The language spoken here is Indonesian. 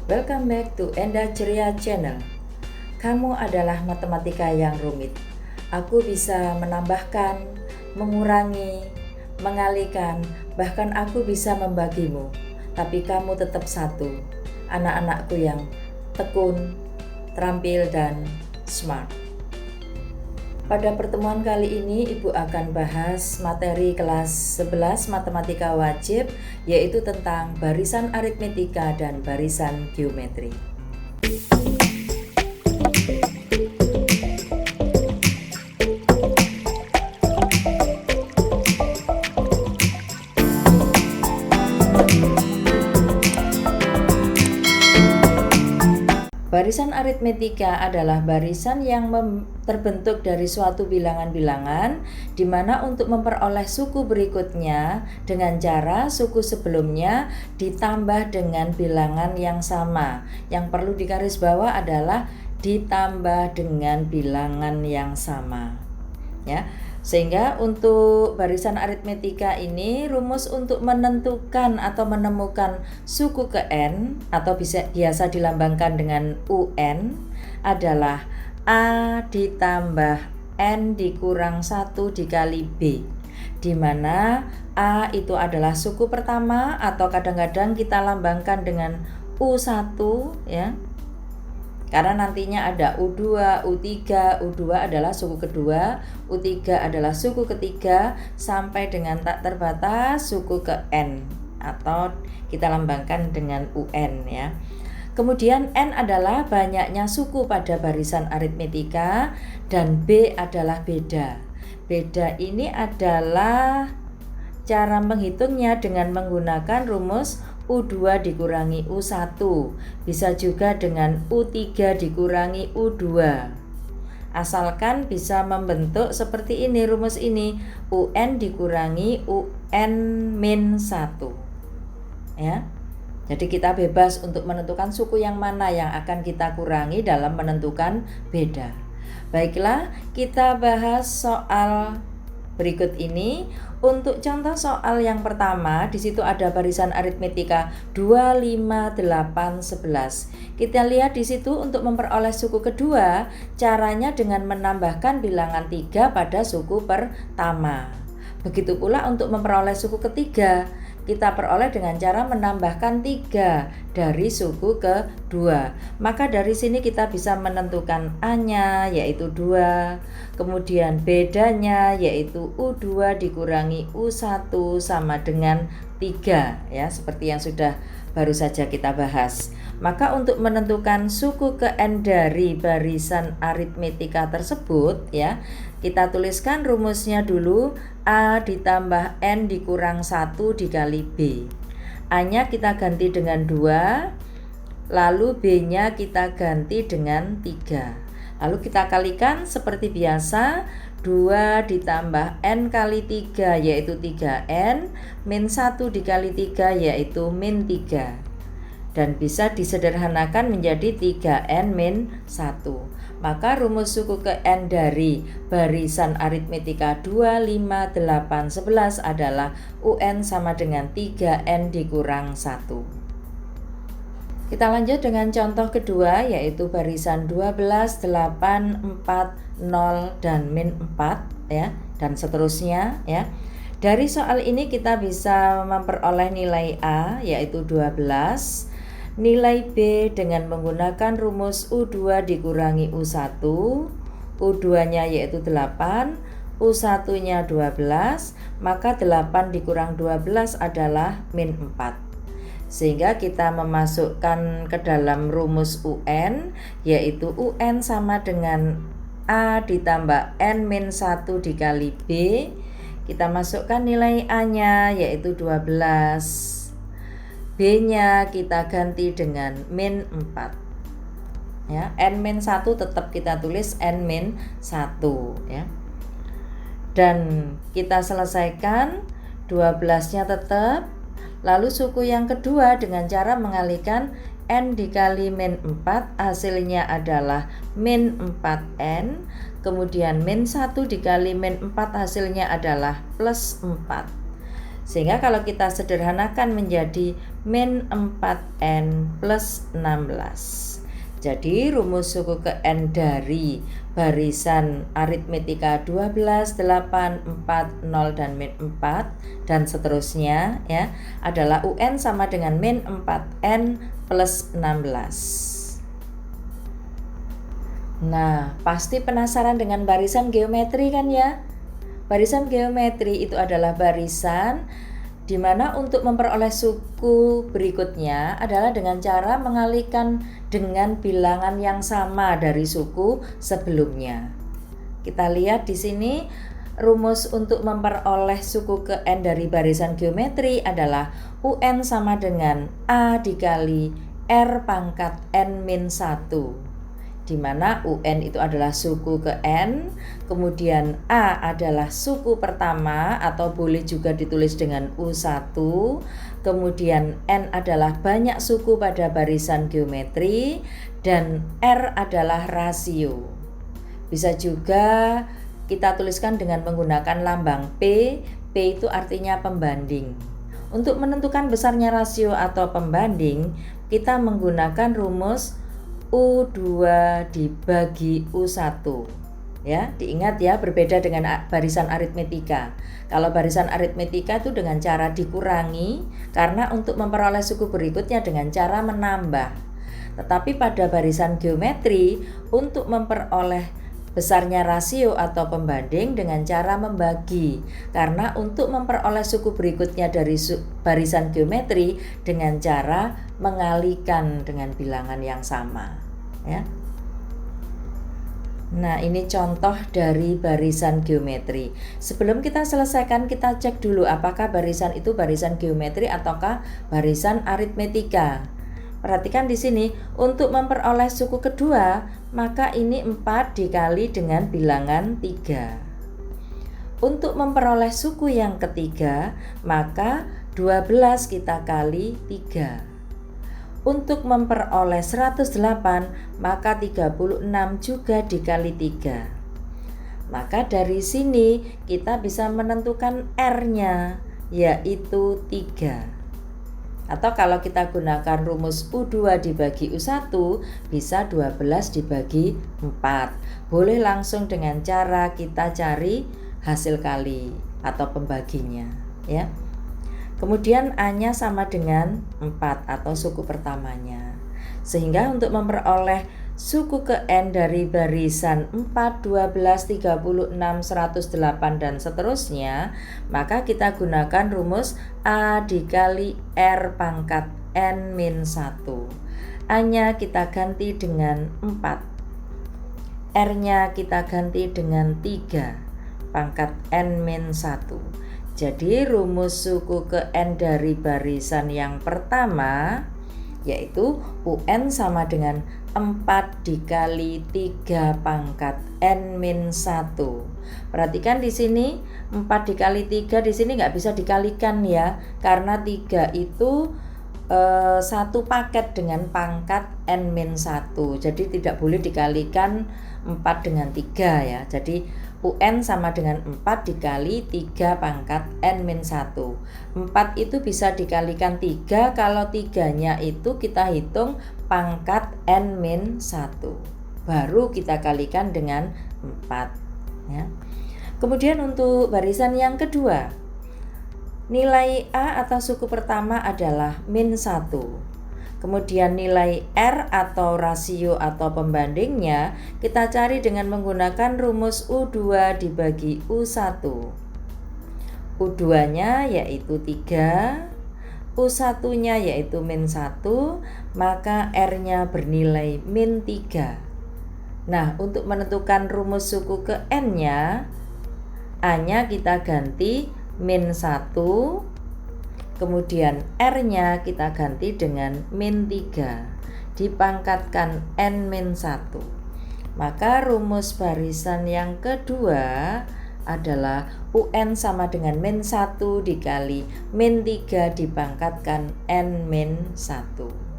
Welcome back to Enda Ceria Channel. Kamu adalah matematika yang rumit. Aku bisa menambahkan, mengurangi, mengalihkan, bahkan aku bisa membagimu. Tapi kamu tetap satu, anak-anakku yang tekun, terampil, dan smart. Pada pertemuan kali ini Ibu akan bahas materi kelas 11 matematika wajib, yaitu tentang barisan aritmetika dan barisan geometri. Barisan aritmetika adalah barisan yang terbentuk dari suatu bilangan-bilangan, di mana untuk memperoleh suku berikutnya dengan cara suku sebelumnya ditambah dengan bilangan yang sama. Yang perlu digarisbawahi adalah ditambah dengan bilangan yang sama. Ya. Sehingga untuk barisan aritmetika ini rumus untuk menentukan atau menemukan suku ke n atau biasa dilambangkan dengan UN adalah A ditambah N dikurang 1 dikali B, di mana A itu adalah suku pertama atau kadang-kadang kita lambangkan dengan U1 ya. Karena nantinya ada U2, U3, U2 adalah suku kedua, U3 adalah suku ketiga, sampai dengan tak terbatas suku ke N atau kita lambangkan dengan UN ya. Kemudian N adalah banyaknya suku pada barisan aritmetika dan B adalah beda. Beda ini adalah cara menghitungnya dengan menggunakan rumus U2 dikurangi U1, bisa juga dengan U3 dikurangi U2. Asalkan bisa membentuk seperti ini rumus ini, UN dikurangi UN-1 ya. Jadi kita bebas untuk menentukan suku yang mana yang akan kita kurangi dalam menentukan beda. Baiklah, kita bahas soal berikut ini. Untuk contoh soal yang pertama, di situ ada barisan aritmetika 2, 5, 8, 11. Kita lihat di situ untuk memperoleh suku kedua, caranya dengan menambahkan bilangan 3 pada suku pertama. Begitu pula untuk memperoleh suku ketiga, kita peroleh dengan cara menambahkan 3 dari suku kedua. Maka dari sini kita bisa menentukan A-nya yaitu 2, kemudian bedanya yaitu U2 dikurangi U1 sama dengan 3 ya, seperti yang sudah baru saja kita bahas. Maka untuk menentukan suku ke N dari barisan aritmetika tersebut ya, kita tuliskan rumusnya dulu. A ditambah N dikurang 1 dikali B. A-nya kita ganti dengan 2, lalu B-nya kita ganti dengan 3. Lalu kita kalikan seperti biasa, 2 ditambah N kali 3 yaitu 3N, min 1 dikali 3 yaitu min 3. Dan bisa disederhanakan menjadi 3N min 1. Maka rumus suku ke N dari barisan aritmetika 2, 5, 8, 11 adalah UN sama dengan 3N dikurang 1. Kita lanjut dengan contoh kedua, yaitu barisan 12, 8, 4, 0, dan min 4 ya, dan seterusnya ya. Dari soal ini kita bisa memperoleh nilai A yaitu 12, nilai B dengan menggunakan rumus U2 dikurangi U1, U2-nya yaitu 8, U1-nya 12, maka 8 dikurang 12 adalah min 4. Sehingga kita memasukkan ke dalam rumus UN, yaitu UN sama dengan A ditambah N min 1 dikali B. Kita masukkan nilai A-nya yaitu 12. B-nya kita ganti dengan min 4 ya. N-1 tetap kita tulis N-1 ya. Dan kita selesaikan 12-nya tetap. Lalu suku yang kedua dengan cara mengalihkan N dikali min 4, hasilnya adalah min 4N. Kemudian min 1 dikali min 4 hasilnya adalah plus 4. Sehingga kalau kita sederhanakan menjadi min 4N plus 16. Jadi rumus suku ke N dari barisan aritmetika 12, 8, 4, 0, dan min 4 dan seterusnya ya adalah UN sama dengan min 4N plus 16. Nah, pasti penasaran dengan barisan geometri kan ya? Barisan geometri itu adalah barisan di mana untuk memperoleh suku berikutnya adalah dengan cara mengalihkan dengan bilangan yang sama dari suku sebelumnya. Kita lihat di sini rumus untuk memperoleh suku ke N dari barisan geometri adalah UN sama dengan A dikali R pangkat N min 1. Di mana UN itu adalah suku ke N, kemudian A adalah suku pertama atau boleh juga ditulis dengan U1, kemudian N adalah banyak suku pada barisan geometri, dan R adalah rasio. Bisa juga kita tuliskan dengan menggunakan lambang P. P itu artinya pembanding. Untuk menentukan besarnya rasio atau pembanding, kita menggunakan rumus U2 dibagi U1. Ya, diingat ya, berbeda dengan barisan aritmetika. Kalau barisan aritmetika itu dengan cara dikurangi karena untuk memperoleh suku berikutnya dengan cara menambah. Tetapi pada barisan geometri untuk memperoleh besarnya rasio atau pembanding dengan cara membagi, karena untuk memperoleh suku berikutnya dari barisan geometri dengan cara mengalihkan dengan bilangan yang sama ya. Nah, ini contoh dari barisan geometri. Sebelum kita selesaikan, kita cek dulu apakah barisan itu barisan geometri ataukah barisan aritmetika. Perhatikan di sini, untuk memperoleh suku kedua, maka ini 4 dikali dengan bilangan 3. Untuk memperoleh suku yang ketiga, maka 12 kita kali 3. Untuk memperoleh 108, maka 36 juga dikali 3. Maka dari sini kita bisa menentukan R-nya, yaitu 3. Atau kalau kita gunakan rumus U2 dibagi U1, bisa 12 dibagi 4. Boleh langsung dengan cara kita cari hasil kali atau pembaginya ya. Kemudian A-nya sama dengan 4 atau suku pertamanya. Sehingga untuk memperoleh suku ke N dari barisan 4, 12, 36, 108 dan seterusnya, maka kita gunakan rumus A dikali R pangkat N min 1. A-nya kita ganti dengan 4, R-nya kita ganti dengan 3 pangkat N min 1. Jadi rumus suku ke N dari barisan yang pertama yaitu UN sama dengan 4 dikali 3 pangkat N min 1. Perhatikan di sini 4 dikali 3 di sini nggak bisa dikalikan ya, karena 3 itu satu paket dengan pangkat N min 1. Jadi tidak boleh dikalikan 4 dengan 3 ya. Jadi UN sama dengan 4 dikali 3 pangkat N min 1. 4 itu bisa dikalikan 3 kalau 3-nya itu kita hitung pangkat N min 1. Baru kita kalikan dengan 4 ya. Kemudian untuk barisan yang kedua, nilai A atau suku pertama adalah min 1. Kemudian nilai R atau rasio atau pembandingnya kita cari dengan menggunakan rumus U2 dibagi U1. U2-nya yaitu 3, U1-nya yaitu min 1, maka R-nya bernilai min 3. Nah, untuk menentukan rumus suku ke N-nya, A-nya kita ganti min 1, kemudian R-nya kita ganti dengan min 3 dipangkatkan N min 1. Maka rumus barisan yang kedua adalah UN sama dengan min 1 dikali min 3 dipangkatkan N min 1.